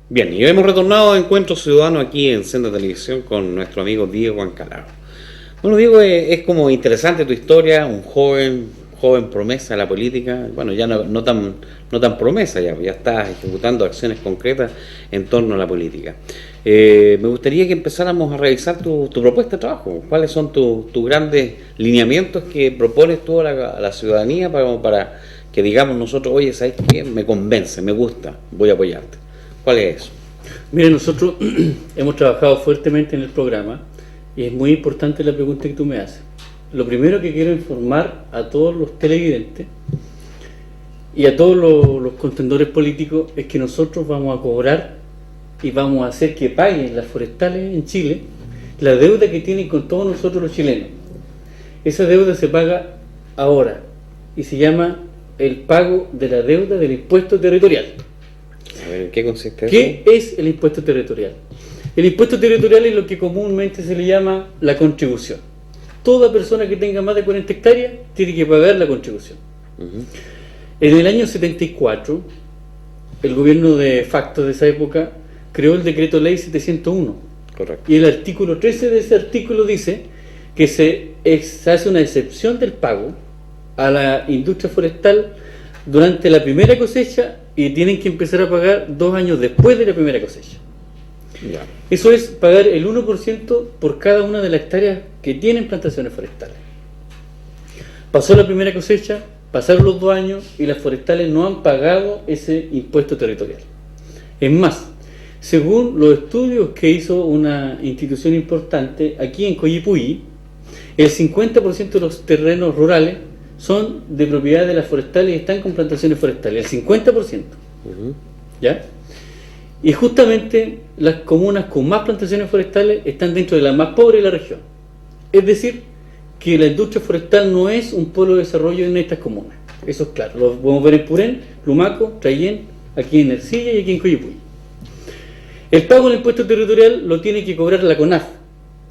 Bien, y hemos retornado a Encuentro Ciudadano aquí en Senda Televisión con nuestro amigo Diego Ancalaro. Bueno, Diego, es como interesante tu historia, un joven promesa de la política, bueno, ya no tan promesa, ya estás ejecutando acciones concretas en torno a la política. Me gustaría que empezáramos a revisar tu propuesta de trabajo. ¿Cuáles son tus grandes lineamientos que propones tú a la ciudadanía para que digamos nosotros, oye, ¿sabes qué? Me convence, me gusta, voy a apoyarte. ¿Cuál es eso? Mire, nosotros hemos trabajado fuertemente en el programa y es muy importante la pregunta que tú me haces. Lo primero que quiero informar a todos los televidentes y a todos los contendores políticos es que nosotros vamos a cobrar y vamos a hacer que paguen las forestales en Chile la deuda que tienen con todos nosotros los chilenos. Esa deuda se paga ahora y se llama el pago de la deuda del impuesto territorial. A ver, ¿en qué consiste eso? ¿Qué es el impuesto territorial? El impuesto territorial es lo que comúnmente se le llama la contribución. Toda persona que tenga más de 40 hectáreas tiene que pagar la contribución. En el año 74, el gobierno de facto de esa época creó el decreto ley 701. Correcto. Y el artículo 13 de ese artículo dice que se hace una excepción del pago a la industria forestal durante la primera cosecha y tienen que empezar a pagar 2 años después de la primera cosecha. Ya. Eso es pagar el 1% por cada una de las hectáreas que tienen plantaciones forestales. Pasó la primera cosecha, pasaron los 2 años y las forestales no han pagado ese impuesto territorial. Es más, según los estudios que hizo una institución importante, aquí en Coyipulli, el 50% de los terrenos rurales son de propiedad de las forestales y están con plantaciones forestales, el 50%. ¿Ya? Y justamente las comunas con más plantaciones forestales están dentro de las más pobres de la región. Es decir, que la industria forestal no es un polo de desarrollo en estas comunas. Eso es claro. Lo podemos ver en Purén, Lumaco, Trayén, aquí en Ercilla y aquí en Coyipulli. El pago del impuesto territorial lo tiene que cobrar la CONAF.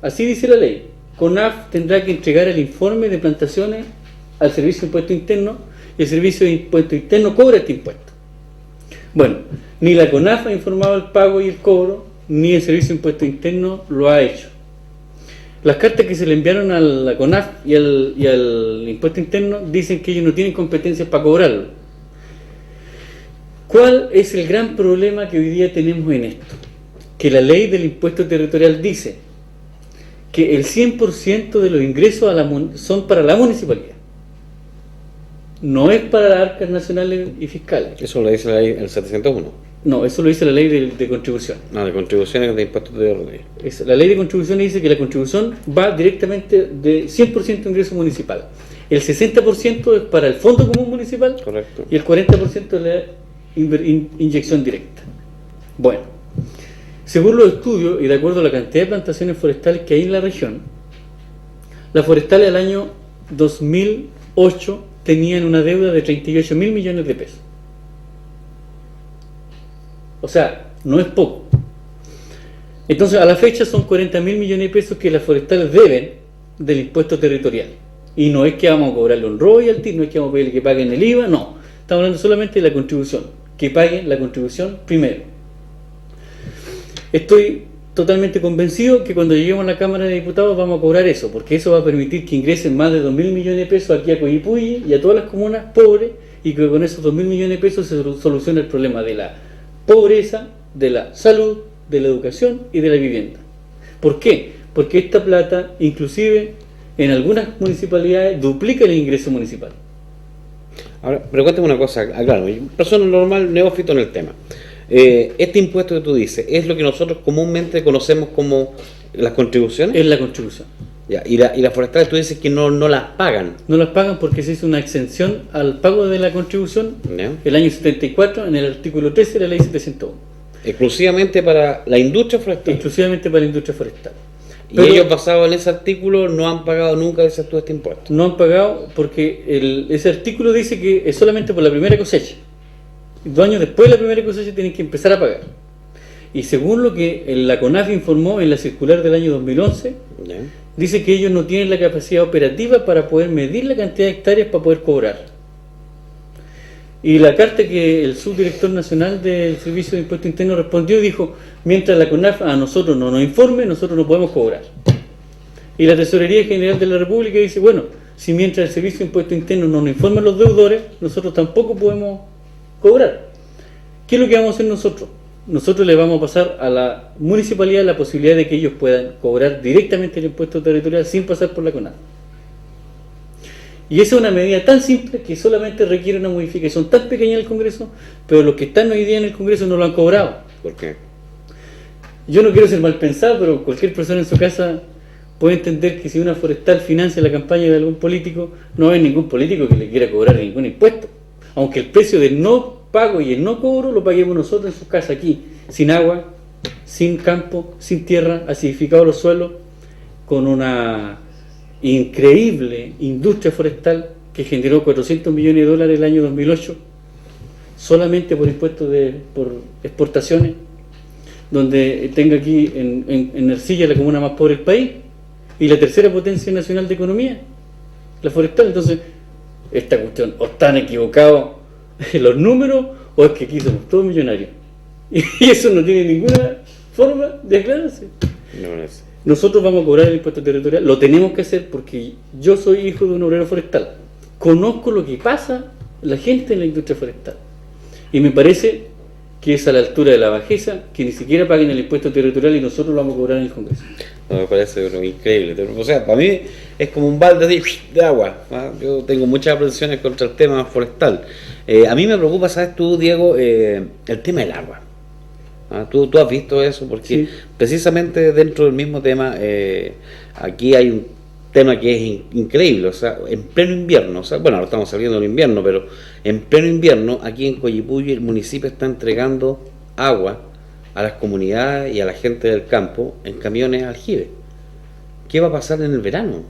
Así dice la ley. CONAF tendrá que entregar el informe de plantaciones al Servicio de Impuesto Interno y el Servicio de Impuesto Interno cobra este impuesto. Bueno, ni la CONAF ha informado el pago y el cobro, ni el Servicio de Impuesto Interno lo ha hecho. Las cartas que se le enviaron a la CONAF y al Impuesto Interno dicen que ellos no tienen competencias para cobrarlo. ¿Cuál es el gran problema que hoy día tenemos en esto? Que la ley del impuesto territorial dice que el 100% de los ingresos son para la municipalidad. No es para las arcas nacionales y fiscales. Eso lo dice la ley el 701. No, eso lo dice la ley de contribución. No, de contribuciones de impuestos de La ley de contribución dice que la contribución va directamente de 100% de ingreso municipal. El 60% es para el Fondo Común Municipal. Correcto. Y el 40% es la inyección directa. Bueno, según los estudios y de acuerdo a la cantidad de plantaciones forestales que hay en la región, las forestales al año 2008 tenían una deuda de 38.000 millones de pesos. O sea, no es poco. Entonces, a la fecha son 40.000 millones de pesos que las forestales deben del impuesto territorial. Y no es que vamos a cobrarle un royalty, no es que vamos a pedirle que paguen el IVA, no. Estamos hablando solamente de la contribución. Que paguen la contribución primero. Estoy totalmente convencido que cuando lleguemos a la Cámara de Diputados vamos a cobrar eso, porque eso va a permitir que ingresen más de 2.000 millones de pesos aquí a Coyipulli y a todas las comunas pobres, y que con esos 2.000 millones de pesos se solucione el problema de la pobreza, de la salud, de la educación y de la vivienda. ¿Por qué? Porque esta plata, inclusive en algunas municipalidades, duplica el ingreso municipal. Ahora, pero cuéntame una cosa, claro, persona normal, neófito en el tema. Este impuesto que tú dices, ¿es lo que nosotros comúnmente conocemos como las contribuciones? Es la contribución. Ya, y las forestales tú dices que no las pagan. No las pagan porque se hizo una exención al pago de la contribución el año 74 en el artículo 13 de la ley 701. Exclusivamente para la industria forestal. Exclusivamente para la industria forestal. Y ellos basados en ese artículo no han pagado nunca este impuesto. No han pagado porque ese artículo dice que es solamente por la primera cosecha. 2 años después de la primera cosecha tienen que empezar a pagar. Y según lo que la CONAF informó en la circular del año 2011, dice que ellos no tienen la capacidad operativa para poder medir la cantidad de hectáreas para poder cobrar. Y la carta que el subdirector nacional del Servicio de Impuesto Interno respondió dijo, mientras la CONAF a nosotros no nos informe, nosotros no podemos cobrar. Y la Tesorería General de la República dice, bueno, si mientras el Servicio de Impuesto Interno no nos informa a los deudores, nosotros tampoco podemos cobrar. ¿Qué es lo que vamos a hacer nosotros? Nosotros le vamos a pasar a la municipalidad la posibilidad de que ellos puedan cobrar directamente el impuesto territorial sin pasar por la CONAF. Y esa es una medida tan simple que solamente requiere una modificación tan pequeña en el Congreso, pero los que están hoy día en el Congreso no lo han cobrado. ¿Por qué? Yo no quiero ser mal pensado, pero cualquier persona en su casa puede entender que si una forestal financia la campaña de algún político, no hay ningún político que le quiera cobrar ningún impuesto. Aunque el precio del no pago y el no cobro lo paguemos nosotros en su casa aquí, sin agua, sin campo, sin tierra, acidificados los suelos, con una increíble industria forestal que generó 400 millones de dólares el año 2008 solamente por impuestos por exportaciones, donde tenga aquí en Ercilla la comuna más pobre del país y la tercera potencia nacional de economía, la forestal. Entonces, esta cuestión, o están equivocados los números o es que aquí somos todos millonarios y eso no tiene ninguna forma de aclararse. No es. Nosotros vamos a cobrar el impuesto territorial, lo tenemos que hacer porque yo soy hijo de un obrero forestal, conozco lo que pasa la gente en la industria forestal y me parece que es a la altura de la bajeza que ni siquiera paguen el impuesto territorial y nosotros lo vamos a cobrar en el Congreso. No, me parece increíble. O sea, para mí es como un balde de agua, ¿no? Yo tengo muchas aprensiones contra el tema forestal. A mí me preocupa, ¿sabes tú, Diego? El tema del agua. ¿Tú has visto eso? Porque sí, precisamente dentro del mismo tema, aquí hay un tema que es increíble. O sea, en pleno invierno, o sea, bueno, ahora estamos saliendo del invierno, pero en pleno invierno, aquí en Coyipulli, el municipio está entregando agua a las comunidades y a la gente del campo en camiones aljibe. ¿Qué va a pasar en el verano?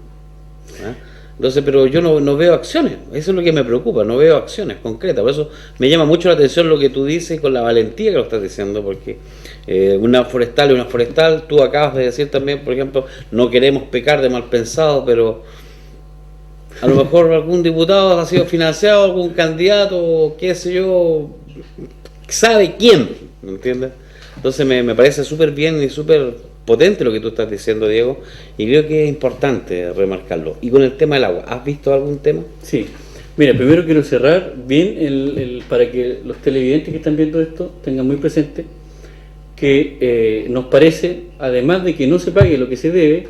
Entonces, pero yo no veo acciones, eso es lo que me preocupa, no veo acciones concretas. Por eso me llama mucho la atención lo que tú dices con la valentía que lo estás diciendo, porque una forestal, tú acabas de decir también, por ejemplo, no queremos pecar de mal pensado, pero a lo mejor algún diputado ha sido financiado, algún candidato, qué sé yo, sabe quién, ¿me entiendes? Entonces me parece súper bien y súper potente lo que tú estás diciendo, Diego, y creo que es importante remarcarlo. Y con el tema del agua, ¿has visto algún tema? Sí. Mira, primero quiero cerrar bien para que los televidentes que están viendo esto tengan muy presente que nos parece, además de que no se pague lo que se debe,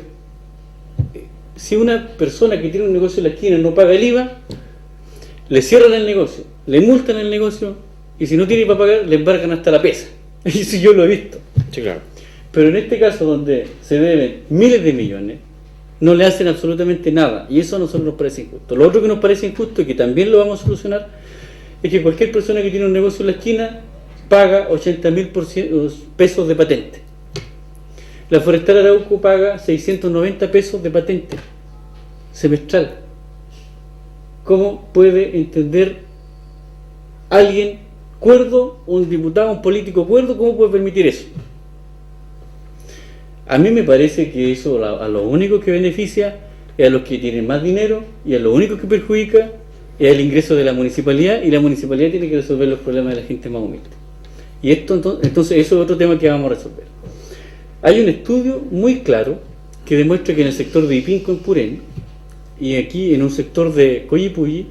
si una persona que tiene un negocio en la esquina no paga el IVA, le cierran el negocio, le multan el negocio, y si no tiene para pagar, le embargan hasta la pesa. Y si yo lo he visto. Sí, claro. Pero en este caso, donde se deben miles de millones, no le hacen absolutamente nada. Y eso a nosotros nos parece injusto. Lo otro que nos parece injusto y que también lo vamos a solucionar es que cualquier persona que tiene un negocio en la esquina paga 80.000 pesos de patente. La Forestal Arauco paga 690 pesos de patente semestral. ¿Cómo puede entender alguien cuerdo, un diputado, un político cuerdo, cómo puede permitir eso? A mí me parece que eso a los únicos que beneficia es a los que tienen más dinero y a los únicos que perjudica es el ingreso de la municipalidad, y la municipalidad tiene que resolver los problemas de la gente más humilde. Y esto entonces eso es otro tema que vamos a resolver. Hay un estudio muy claro que demuestra que en el sector de Ipinco, en Purén, y aquí en un sector de Coyipulli,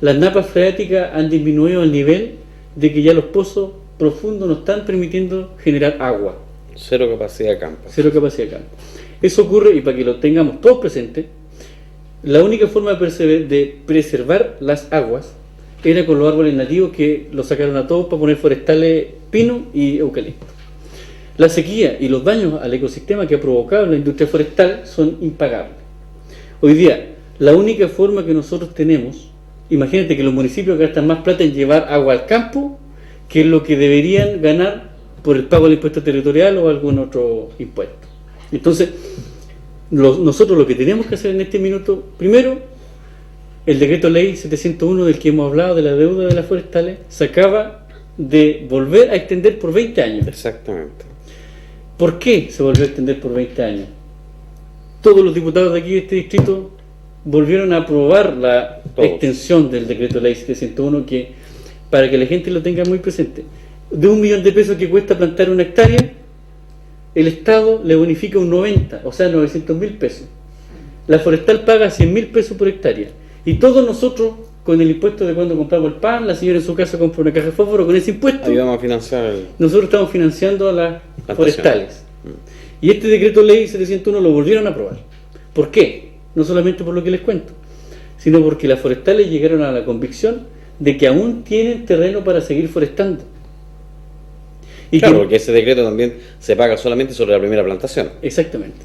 las napas freáticas han disminuido al nivel de que ya los pozos profundos no están permitiendo generar agua. Cero capacidad de campo. Cero capacidad de campo. Eso ocurre, y para que lo tengamos todos presentes, la única forma de preservar las aguas era con los árboles nativos, que los sacaron a todos para poner forestales, pino y eucalipto. La sequía y los daños al ecosistema que ha provocado la industria forestal son impagables. Hoy día, la única forma que nosotros tenemos, imagínate que los municipios gastan más plata en llevar agua al campo que lo que deberían ganar por el pago del impuesto territorial o algún otro impuesto. Entonces, nosotros lo que tenemos que hacer en este minuto, primero, el decreto ley 701 del que hemos hablado, de la deuda de las forestales, se acaba de volver a extender por 20 años. Exactamente. ¿Por qué se volvió a extender por 20 años? Todos los diputados de aquí de este distrito volvieron a aprobar la extensión del decreto ley 701, que para que la gente lo tenga muy presente. De 1 millón de pesos que cuesta plantar una hectárea, el Estado le bonifica un 90, o sea, 900.000 pesos. La forestal paga 100.000 pesos por hectárea. Y todos nosotros, con el impuesto de cuando compramos el pan, la señora en su casa compra una caja de fósforo, con ese impuesto, ayudamos a financiar nosotros estamos financiando a las forestales. Y este decreto ley 701 lo volvieron a aprobar. ¿Por qué? No solamente por lo que les cuento, sino porque las forestales llegaron a la convicción de que aún tienen terreno para seguir forestando. Y claro, porque ese decreto también se paga solamente sobre la primera plantación. Exactamente.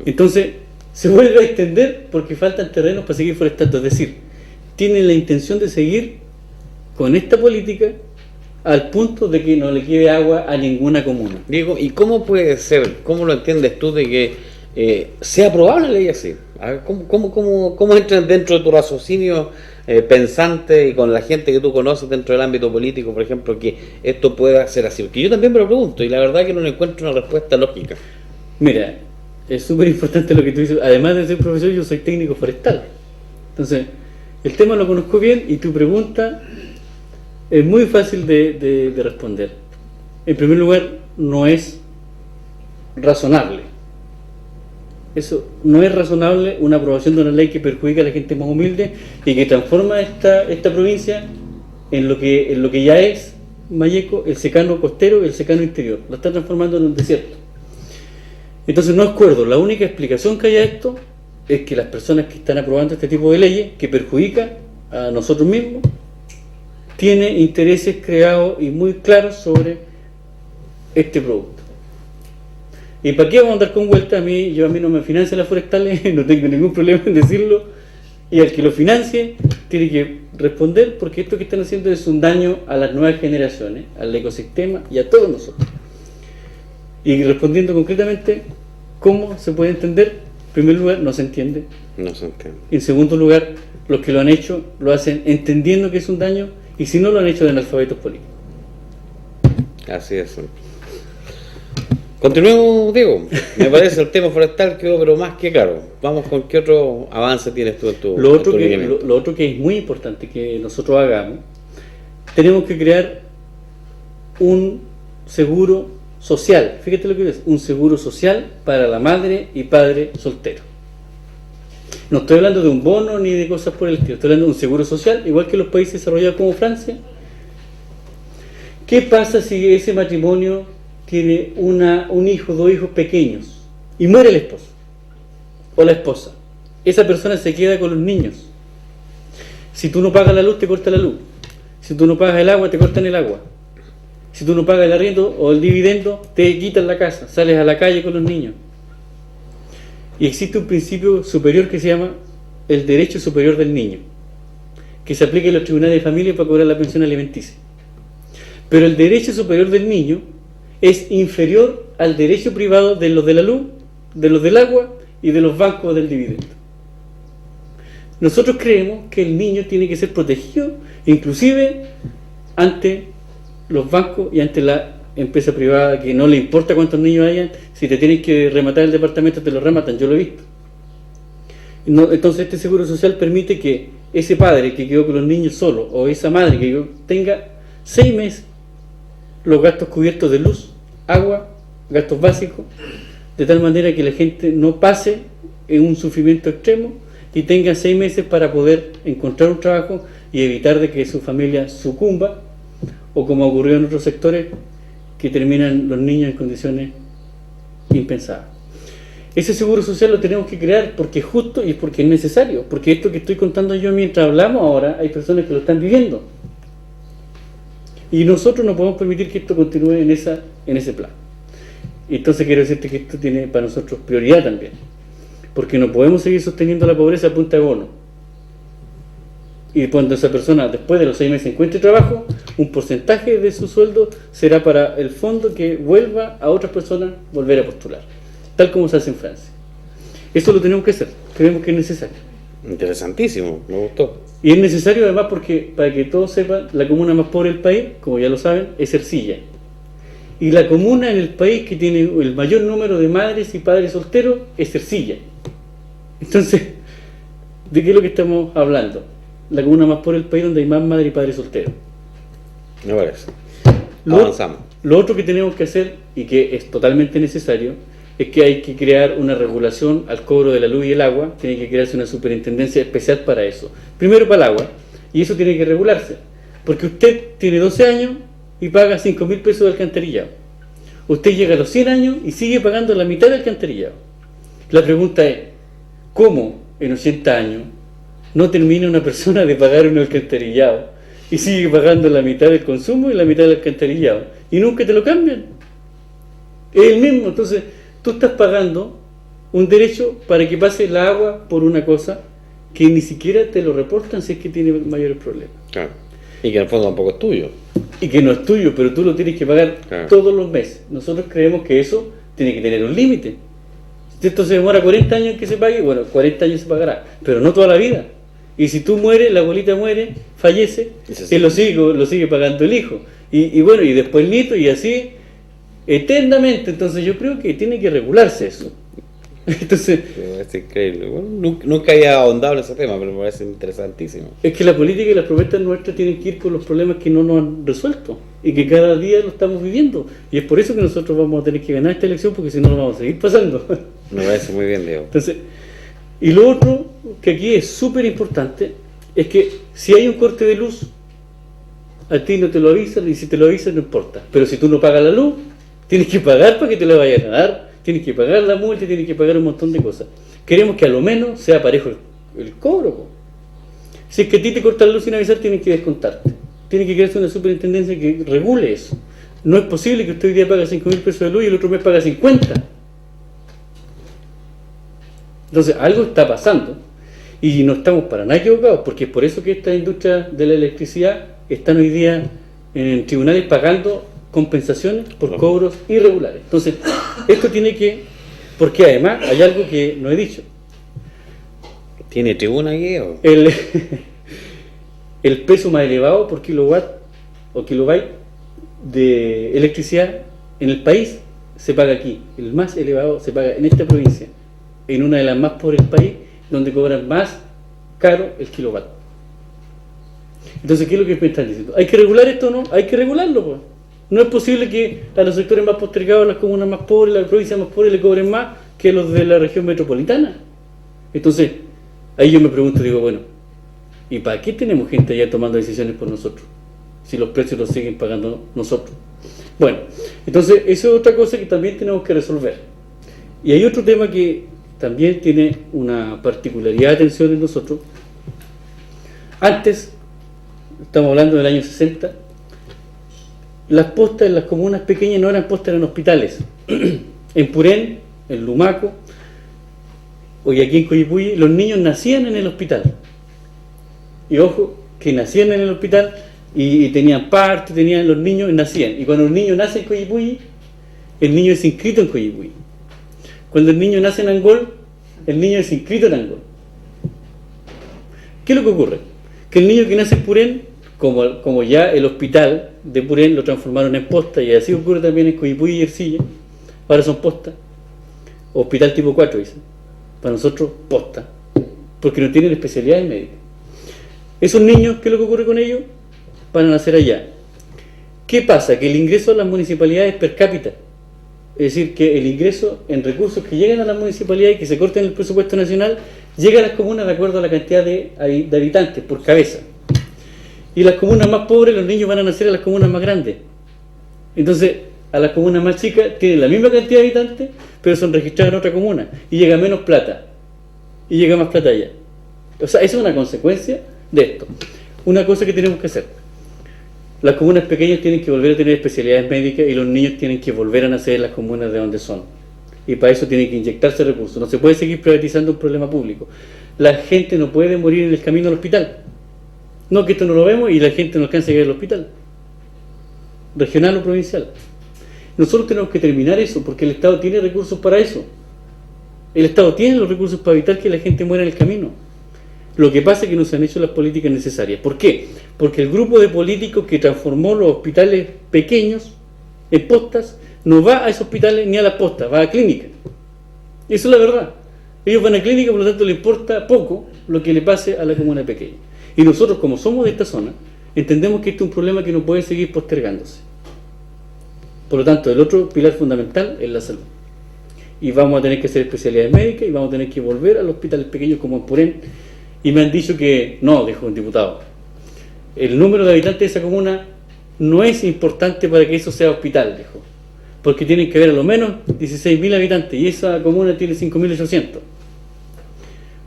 Entonces, se vuelve a extender porque faltan terrenos para seguir forestando. Es decir, tienen la intención de seguir con esta política al punto de que no le quede agua a ninguna comuna. Diego, ¿y cómo puede ser, cómo lo entiendes tú de que sea aprobable la ley así? A ver, ¿cómo entran dentro de tu raciocinio pensante y con la gente que tú conoces dentro del ámbito político, por ejemplo, que esto pueda ser así? Porque yo también me lo pregunto y la verdad que no le encuentro una respuesta lógica. Mira, es súper importante lo que tú dices. Además de ser profesor, yo soy técnico forestal. Entonces, el tema lo conozco bien y tu pregunta es muy fácil de responder. En primer lugar, no es razonable. Eso no es razonable, una aprobación de una ley que perjudica a la gente más humilde y que transforma esta provincia en lo que ya es Malleco, el secano costero y el secano interior. Lo está transformando en un desierto. Entonces no acuerdo, la única explicación que hay a esto es que las personas que están aprobando este tipo de leyes, que perjudican a nosotros mismos, tienen intereses creados y muy claros sobre este producto. ¿Y para qué vamos a andar con vueltas? A mí no me financian las forestales, no tengo ningún problema en decirlo, y al que lo financie tiene que responder, porque esto que están haciendo es un daño a las nuevas generaciones, al ecosistema y a todos nosotros. Y respondiendo concretamente, ¿cómo se puede entender? En primer lugar, no se entiende. No se entiende. En segundo lugar, los que lo han hecho, lo hacen entendiendo que es un daño, y si no, lo han hecho de analfabetos políticos. Así es. Continuemos, Diego. Me parece el tema forestal quedó pero más que claro. Vamos con qué otro avance tienes tú en tu lo otro que es muy importante que nosotros hagamos, tenemos que crear un seguro social. Fíjate lo que es, un seguro social para la madre y padre soltero. No estoy hablando de un bono ni de cosas por el estilo, estoy hablando de un seguro social, igual que los países desarrollados como Francia. ¿Qué pasa si ese matrimonio tiene un hijo, 2 hijos pequeños y muere el esposo o la esposa? Esa persona se queda con los niños. Si tú no pagas la luz, te corta la luz. Si tú no pagas el agua, te cortan el agua. Si tú no pagas el arriendo o el dividendo, te quitan la casa, sales a la calle con los niños. Y existe un principio superior que se llama el derecho superior del niño, que se aplica en los tribunales de familia para cobrar la pensión alimenticia. Pero el derecho superior del niño es inferior al derecho privado de los de la luz, de los del agua y de los bancos del dividendo. Nosotros creemos que el niño tiene que ser protegido, inclusive ante los bancos y ante la empresa privada, que no le importa cuántos niños hayan, si te tienen que rematar el departamento te lo rematan, yo lo he visto. Entonces este seguro social permite que ese padre que quedó con los niños solo, o esa madre que tenga 6 meses los gastos cubiertos de luz, agua, gastos básicos, de tal manera que la gente no pase en un sufrimiento extremo y tenga 6 meses para poder encontrar un trabajo y evitar de que su familia sucumba, o como ocurrió en otros sectores, que terminan los niños en condiciones impensadas. Ese seguro social lo tenemos que crear porque es justo y porque es necesario, porque esto que estoy contando yo mientras hablamos ahora, hay personas que lo están viviendo. Y nosotros no podemos permitir que esto continúe en ese plan. Entonces quiero decirte que esto tiene para nosotros prioridad también, porque no podemos seguir sosteniendo la pobreza a punta de bono. Y cuando esa persona después de los 6 meses encuentre trabajo, un porcentaje de su sueldo será para el fondo que vuelva a otras personas volver a postular, tal como se hace en Francia. Eso lo tenemos que hacer, creemos que es necesario. Interesantísimo, me gustó. Y es necesario además porque, para que todos sepan, la comuna más pobre del país, como ya lo saben, es Ercilla. Y la comuna en el país que tiene el mayor número de madres y padres solteros es Ercilla. Entonces, ¿de qué es lo que estamos hablando? La comuna más pobre del país donde hay más madres y padres solteros. Me parece. Lo, Avanzamos. lo otro que tenemos que hacer, y que es totalmente necesario, es que hay que crear una regulación al cobro de la luz y el agua. Tiene que crearse una superintendencia especial para eso. Primero para el agua, y eso tiene que regularse. Porque usted tiene 12 años y paga 5.000 pesos de alcantarillado. Usted llega a los 100 años y sigue pagando la mitad del alcantarillado. La pregunta es, ¿cómo en 80 años no termina una persona de pagar un alcantarillado y sigue pagando la mitad del consumo y la mitad del alcantarillado? Y nunca te lo cambian. Es el mismo. Entonces, tú estás pagando un derecho para que pase el agua por una cosa que ni siquiera te lo reportan si es que tiene mayores problemas. Claro. Y que en el fondo tampoco es tuyo. Y que no es tuyo, pero tú lo tienes que pagar todos los meses. Nosotros creemos que eso tiene que tener un límite. Si esto se demora 40 años en que se pague, bueno, 40 años se pagará, pero no toda la vida. Y si tú mueres, la abuelita muere, fallece, él lo sigue pagando el hijo. Y bueno, y después el nieto, y así eternamente. Entonces yo creo que tiene que regularse eso. Entonces, Es increíble. Bueno, nunca había ahondado en ese tema, pero me parece interesantísimo. es que la política y las propuestas nuestras tienen que ir con los problemas que no nos han resuelto y que cada día lo estamos viviendo. Y es por eso que nosotros vamos a tener que ganar esta elección, porque si no, lo vamos a seguir pasando. Me parece muy bien, Diego. Entonces, y lo otro que aquí es súper importante es que si hay un corte de luz, a ti no te lo avisan, y si te lo avisan no importa. Pero si tú no pagas la luz, tienes que pagar para que te la vayan a dar, tienes que pagar la multa, tienes que pagar un montón de cosas. Queremos que a lo menos sea parejo el cobro. Po. Si es que a ti te cortan la luz sin avisar, tienes que descontarte. Tiene que crearse una superintendencia que regule eso. No es posible que usted hoy día pague 5.000 pesos de luz y el otro mes paga 50. Entonces, algo está pasando y no estamos para nada equivocados, porque es por eso que esta industria de la electricidad están hoy día en tribunales pagando compensaciones por cobros irregulares. Entonces, esto tiene que... Porque además hay algo que no he dicho. ¿Tiene tribuna aquí? El peso más elevado por kilowatt o kilobyte de electricidad en el país se paga aquí. El más elevado se paga en esta provincia, en una de las más pobres del país, donde cobran más caro el kilowatt. Entonces, ¿qué es lo que me están diciendo? ¿Hay que regular esto o no? Hay que regularlo, pues. No es posible que a los sectores más postergados, las comunas más pobres, las provincias más pobres le cobren más que los de la región metropolitana. Entonces, ahí yo me pregunto, digo, bueno, ¿y para qué tenemos gente allá tomando decisiones por nosotros? Si los precios los siguen pagando nosotros. Bueno, entonces, eso es otra cosa que también tenemos que resolver. Y hay otro tema que también tiene una particularidad de atención en nosotros. Antes, estamos hablando del año 60, las postas en las comunas pequeñas no eran postas, eran hospitales. En Purén, en Lumaco, hoy aquí en Coyipulli, los niños nacían en el hospital. Y ojo, que nacían en el hospital y tenían parte, los niños nacían. Y cuando el niño nace en Coyipulli, el niño es inscrito en Coyipulli. Cuando el niño nace en Angol, el niño es inscrito en Angol. ¿Qué es lo que ocurre? Que el niño que nace en Purén, como ya el hospital de Purén lo transformaron en posta, y así ocurre también en Coyipulli y Ercilla, ahora son postas, hospital tipo 4 dicen, para nosotros posta, porque no tienen especialidades médicas. Esos niños, ¿qué es lo que ocurre con ellos? Van a nacer allá. ¿Qué pasa? Que el ingreso a las municipalidades es per cápita, es decir, que el ingreso en recursos que llegan a las municipalidades y que se corten en el presupuesto nacional, llega a las comunas de acuerdo a la cantidad de habitantes por cabeza. Y las comunas más pobres, los niños van a nacer a las comunas más grandes. Entonces, a las comunas más chicas tienen la misma cantidad de habitantes, pero son registrados en otra comuna. Y llega menos plata. Y llega más plata allá. O sea, esa es una consecuencia de esto. Una cosa que tenemos que hacer. Las comunas pequeñas tienen que volver a tener especialidades médicas y los niños tienen que volver a nacer en las comunas de donde son. Y para eso tienen que inyectarse recursos. No se puede seguir privatizando un problema público. La gente no puede morir en el camino al hospital. No, que esto no lo vemos y la gente no alcanza a llegar al hospital regional o provincial. Nosotros tenemos que terminar eso, porque el Estado tiene recursos para eso. El Estado tiene los recursos para evitar que la gente muera en el camino. Lo que pasa es que no se han hecho las políticas necesarias. ¿Por qué? Porque el grupo de políticos que transformó los hospitales pequeños en postas no va a esos hospitales ni a las postas, va a clínicas. Eso es la verdad. Ellos van a clínica, por lo tanto les importa poco lo que le pase a la comuna pequeña. Y nosotros, como somos de esta zona, entendemos que este es un problema que no puede seguir postergándose. Por lo tanto, el otro pilar fundamental es la salud. Y vamos a tener que hacer especialidades médicas y vamos a tener que volver a los hospitales pequeños como en Purén. Y me han dicho que no, dijo un diputado, el número de habitantes de esa comuna no es importante para que eso sea hospital, dijo, porque tienen que haber a lo menos 16.000 habitantes y esa comuna tiene 5.800.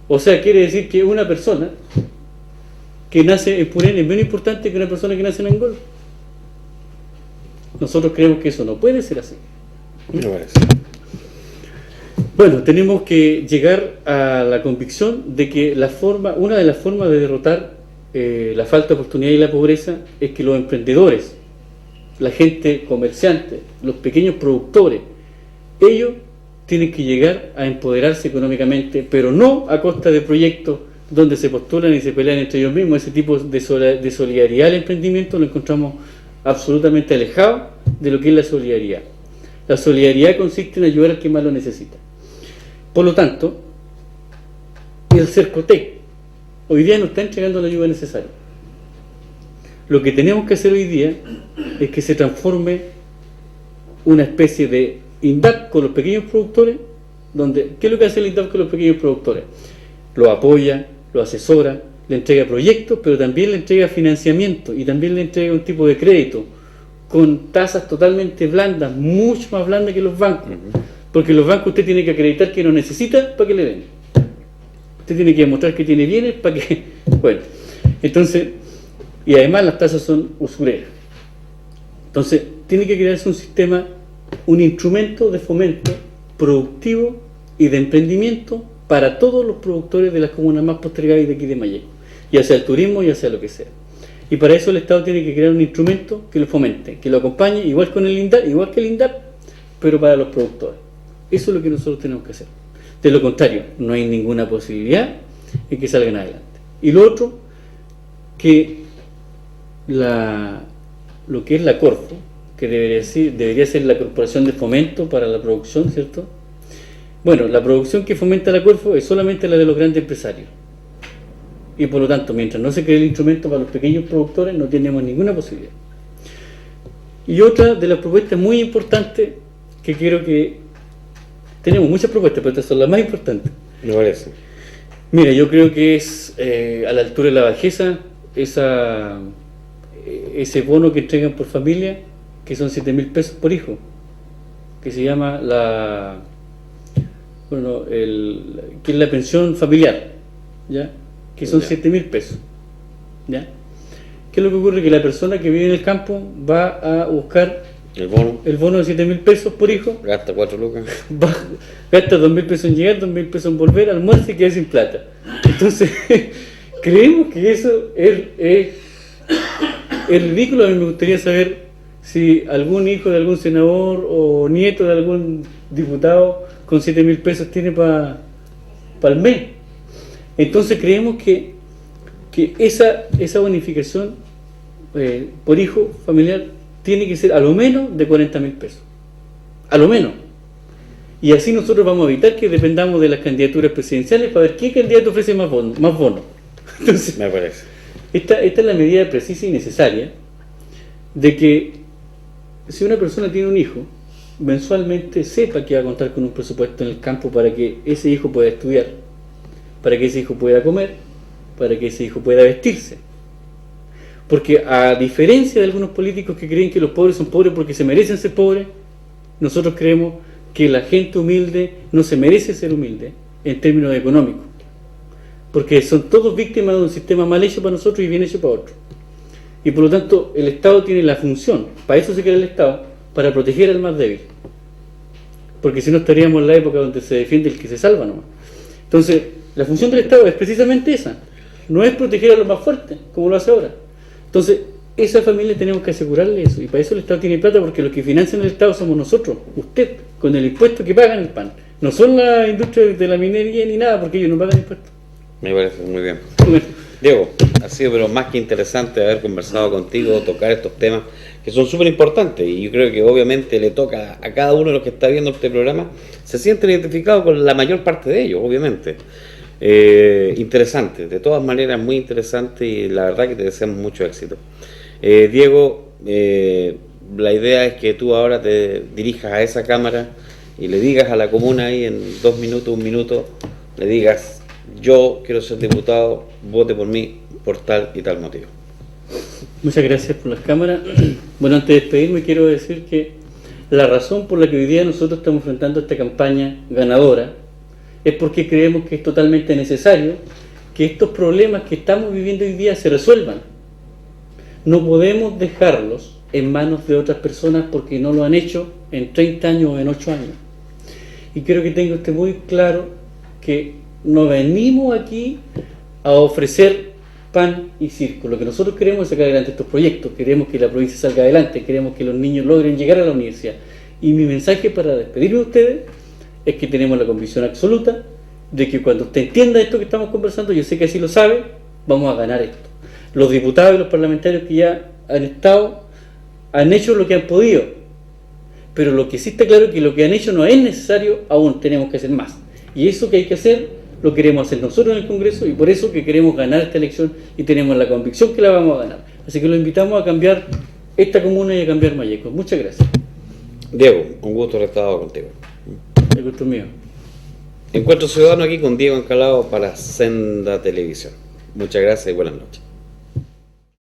O sea, quiere decir que una persona que nace en Purén es menos importante que una persona que nace en Angol. Nosotros creemos que eso no puede ser así. No parece. Bueno, tenemos que llegar a la convicción de que una de las formas de derrotar la falta de oportunidad y la pobreza es que los emprendedores, la gente comerciante, los pequeños productores, ellos tienen que llegar a empoderarse económicamente, pero no a costa de proyectos donde se postulan y se pelean entre ellos mismos. Ese tipo de solidaridad al emprendimiento lo encontramos absolutamente alejado de lo que es la solidaridad. La solidaridad consiste en ayudar al que más lo necesita. Por lo tanto, el Cercotec hoy día no está entregando la ayuda necesaria. Lo que tenemos que hacer hoy día es que se transforme una especie de INDAP con los pequeños productores, donde, ¿qué es lo que hace el INDAP con los pequeños productores? Lo apoya, lo asesora, le entrega proyectos, pero también le entrega financiamiento y también le entrega un tipo de crédito con tasas totalmente blandas, mucho más blandas que los bancos. Porque los bancos usted tiene que acreditar que no necesita para que le den. Usted tiene que demostrar que tiene bienes para que... Bueno, entonces, y además las tasas son usureras. Entonces, tiene que crearse un sistema, un instrumento de fomento productivo y de emprendimiento para todos los productores de las comunas más postergadas y de aquí de Mayeco, ya sea el turismo, ya sea lo que sea. Y para eso el Estado tiene que crear un instrumento que lo fomente, que lo acompañe, igual que el INDAP, pero para los productores. Eso es lo que nosotros tenemos que hacer. De lo contrario, no hay ninguna posibilidad de que salgan adelante. Y lo otro, que lo que es la Corfo, que debería ser la Corporación de Fomento para la Producción, ¿cierto? Bueno, la producción que fomenta la Corfo es solamente la de los grandes empresarios. Y por lo tanto, mientras no se cree el instrumento para los pequeños productores, no tenemos ninguna posibilidad. Y otra de las propuestas muy importantes que quiero que... Tenemos muchas propuestas, pero estas son las más importantes. Me parece. Mira, yo creo que es a la altura de la bajeza ese bono que entregan por familia, que son 7.000 pesos por hijo, que se llama que es la pensión familiar, ¿ya? Que son 7.000 pesos, ¿ya? ¿Qué es lo que ocurre? Que la persona que vive en el campo va a buscar el bono de 7.000 pesos por hijo, gasta 4 lucas, gasta 2.000 pesos en llegar, 2.000 pesos en volver, almuerza y queda sin plata. Entonces, creemos que eso es ridículo. A mí me gustaría saber si algún hijo de algún senador o nieto de algún diputado con 7.000 pesos tiene para el mes. Entonces creemos que esa bonificación por hijo familiar tiene que ser a lo menos de 40.000 pesos. A lo menos. Y así nosotros vamos a evitar que dependamos de las candidaturas presidenciales para ver qué candidato ofrece más bono. Entonces, me parece. Esta es la medida precisa y necesaria de que si una persona tiene un hijo, mensualmente sepa que va a contar con un presupuesto en el campo para que ese hijo pueda estudiar, para que ese hijo pueda comer, para que ese hijo pueda vestirse. Porque a diferencia de algunos políticos que creen que los pobres son pobres porque se merecen ser pobres, nosotros creemos que la gente humilde no se merece ser humilde en términos económicos, porque son todos víctimas de un sistema mal hecho para nosotros y bien hecho para otros. Y por lo tanto el Estado tiene la función, para eso se crea el Estado, para proteger al más débil, porque si no estaríamos en la época donde se defiende el que se salva nomás. Entonces la función del Estado es precisamente esa, no es proteger a los más fuertes como lo hace ahora. Entonces esa familia tenemos que asegurarle eso, y para eso el Estado tiene plata, porque los que financian el Estado somos nosotros, usted, con el impuesto que pagan el PAN. No son la industria de la minería ni nada, porque ellos no pagan impuestos. Me parece muy bien. Diego, ha sido pero más que interesante haber conversado contigo, tocar estos temas que son súper importantes, y yo creo que obviamente le toca a cada uno de los que está viendo este programa, se sienten identificados con la mayor parte de ellos, obviamente. Interesante, de todas maneras muy interesante y la verdad que te deseamos mucho éxito. Diego, la idea es que tú ahora te dirijas a esa cámara y le digas a la comuna ahí en 2 minutos, 1 minuto, le digas: yo quiero ser diputado, vote por mí por tal y tal motivo. Muchas gracias por las cámaras. Bueno, antes de despedirme quiero decir que la razón por la que hoy día nosotros estamos enfrentando esta campaña ganadora es porque creemos que es totalmente necesario que estos problemas que estamos viviendo hoy día se resuelvan. No podemos dejarlos en manos de otras personas porque no lo han hecho en 30 años o en 8 años. Y quiero que tenga usted muy claro que no venimos aquí a ofrecer pan y circo. Lo que nosotros queremos es sacar adelante estos proyectos, queremos que la provincia salga adelante, queremos que los niños logren llegar a la universidad. Y mi mensaje para despedirme de ustedes es que tenemos la convicción absoluta de que cuando usted entienda esto que estamos conversando, yo sé que así lo sabe, vamos a ganar esto. Los diputados y los parlamentarios que ya han estado, han hecho lo que han podido, pero lo que sí está claro es que lo que han hecho no es necesario, aún tenemos que hacer más. Y eso que hay que hacer, lo queremos hacer nosotros en el Congreso, y por eso que queremos ganar esta elección y tenemos la convicción que la vamos a ganar. Así que lo invitamos a cambiar esta comuna y a cambiar Malleco. Muchas gracias. Diego, un gusto haber estado contigo. El gusto es mío. Encuentro Ciudadano aquí con Diego Encalado para Senda Televisión. Muchas gracias y buenas noches.